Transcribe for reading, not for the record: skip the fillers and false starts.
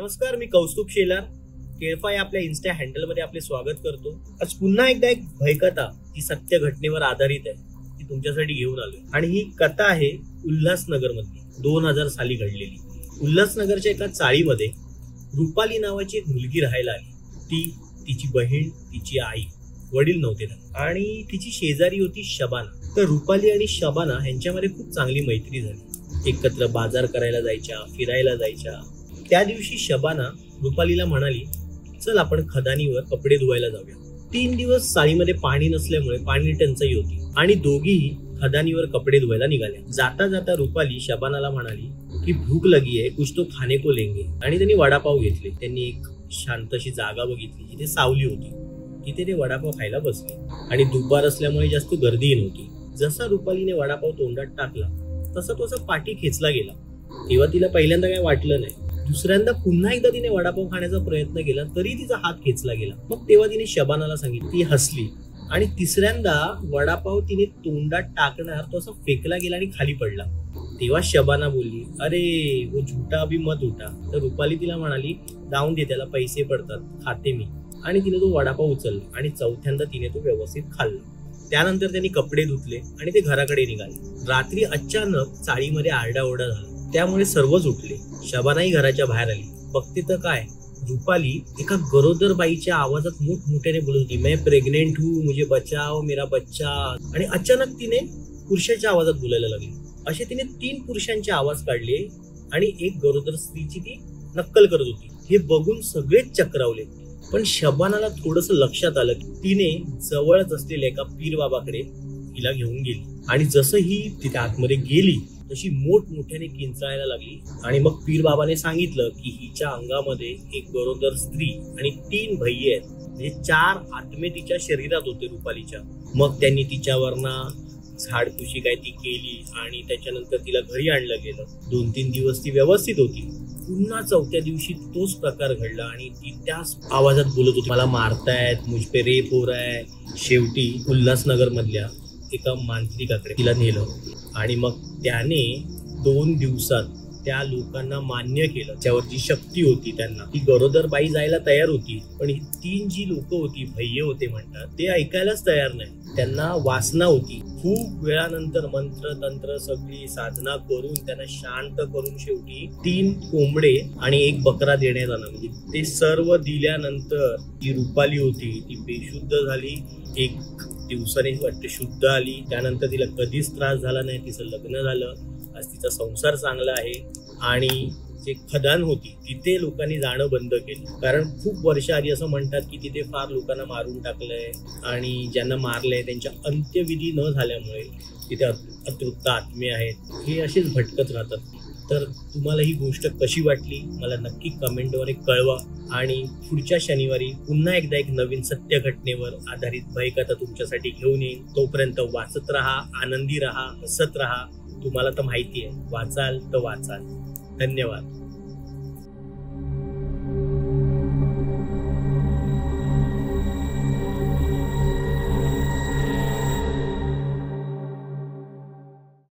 नमस्कार, मी कौस्तुभ शेलार केळफा या आपल्या इन्स्टा हँडलमध्ये आपले स्वागत करतो। आज पुन्हा एकदा एक भयकथा ही सत्य घटनेवर आधारित आहे ती तुमच्यासाठी घेऊन आलोय आणि ही कथा आहे उल्हासनगर मधली 2000 साली घडलेली। उल्हासनगरच्या एका चाळीमध्ये रुपाली नावाची एक मुलगी राहायला आली। ती, तिची बहीण, तिची आई, वडील नव्हते आणि तिची शेजारी होती शबाना। तर रुपाली आणि शबाना यांच्यामध्ये खूप चांगली मैत्री झाली। एकत्र बाजार करायला जायच्या, फिरायला जायच्या। त्या दिवशी शबाना रुपालीला म्हणाली, चल आपण खदानीवर कपडे धुवायला जाऊया। 3 दिवस चाळीमध्ये पाणी नसल्यामुळे पाणी टंचाई होती आणि दोघीही खदानीवर कपडे धुवायला निघाल्या। जाता जाता रुपाली शबानाला म्हणाली की भूक लगी है, कुछ तो खाने को लेंगे। आणि त्यांनी वडापाव घेतले। त्यांनी एक शांतशी जागा बघितली जिथे सावली होती। तिथे ते वडापाव खायला बसले आणि दुपार असल्यामुळे जास्त गर्दीही नव्हती। जसा रुपालीने वडापाव तोंडात टाकला तसा तसा पाठी खेचला गेला। तेव्हा तिला पहिल्यांदा काय वाटलं नाही। दुसऱ्यांदा पुन्हा एकदा तिने वडापाव खाण्याचा प्रयत्न केला तरी तिचा हात खेचला गेला। मग तेव्हा तिने शबानाला सांगितलं। ती हसली आणि तिसऱ्यांदा वडापाव तिने तोंडात टाकणार तो असा फेकला गेला आणि खाली पडला। तेव्हा शबाना बोलली, अरे वो झूठा अभी मत उठा। तर रुपाली तिला म्हणाली, जाऊन दे, त्याला पैसे पडतात, खाते मी। आणि तिने तो वडापाव उचलला आणि चौथ्यांदा तिने तो व्यवस्थित खाल्ला। त्यानंतर त्यांनी कपडे धुतले आणि ते घराकडे निघाले। रात्री अचानक चाळीमध्ये आरडाओरडा झाला, त्यामुळे सर्वच उठले। शबानाही घराच्या बाहेर आली। बघते तर काय, रुपाली एका गरोदर बाईच्या आवाजात मोठमोठ्याने बोलत होती, मैं प्रेग्नेंट हूँ, मुझे बचाओ, मेरा बच्चा। आणि अचानक तिने पुरुषाच्या आवाजात बोलायला लागली। असे तिने 3 पुरुषांचे आवाज काढले आणि एक गरोदर स्त्रीची ती नक्कल करत होती। हे बघून सगळेच चक्रावले, पण शबानाला थोडस लक्षात आलं की तिने जवळच असलेल्या एका पीर बाबाकडे हिला घेऊन गेली आणि जसं ही तिथे आतमध्ये गेली तशी मोठमोठ्याने किंचाळायला लागली। आणि मग पीर बाबाने सांगितलं की हिच्या अंगामध्ये एक गरोदर स्त्री आणि 3 भय्ये आहेत, म्हणजे 4 आत्मे तिच्या शरीरात होते रुपालीच्या। मग त्यांनी तिच्यावरना झाडपुशी काय ती केली आणि त्याच्यानंतर तिला घरी आणलं गेलं। 2-3 दिवस ती व्यवस्थित होती। पुन्हा 4थ्या दिवशी तोच प्रकार घडला आणि ती त्याच आवाजात बोलत होती, मला मारतायत, मुझ पे रेप हो रहा है। शेवटी उल्हासनगर मधल्या एका मांत्रिकाकडे तिला नेलं आणि मग त्याने 2 दिवसात त्या लोकांना मान्य केलं, त्यावरची शक्ती होती त्यांना। ती गरोदर बाई जायला तयार होती, पण ही 3 जी लोक होती, भय्ये होते म्हणतात, ते ऐकायलाच तयार नाही। त्यांना वासना होती। खूप वेळानंतर मंत्र तंत्र सगळी साधना करून त्यांना शांत करून शेवटी 3 कोंबडे आणि 1 बकरा देण्यात आला। म्हणजे ते सर्व दिल्यानंतर ती रुपाली होती ती बेशुद्ध झाली। 1 दिवसाने वाटते शुद्ध आली। त्यानंतर तिला कधीच त्रास झाला नाही, तिचं लग्न झालं, आज तिचा संसार चांगला आहे। आणि जे खदान होती तिथे लोकांनी जाणं बंद केलं, कारण खूप वर्ष आधी असं म्हणतात की तिथे फार लोकांना मारून टाकलंय आणि ज्यांना मारलंय त्यांच्या अंत्यविधी न झाल्यामुळे तिथे अतृप्त आत्मे आहेत, हे असेच भटकत राहतात। तर तुम्हाला ही गोष्ट कशी वाटली मला नक्की कमेंटवर कळवा आणि पुढच्या शनिवारी पुन्हा एकदा एक नवीन सत्य घटनेवर आधारित भयकथा तुमच्यासाठी घेऊन येईन। तोपर्यंत वाचत राहा, आनंदी राहा, हसत राहा। तुम्हाला तर माहिती आहे, वाचाल तर वाचाल। धन्यवाद।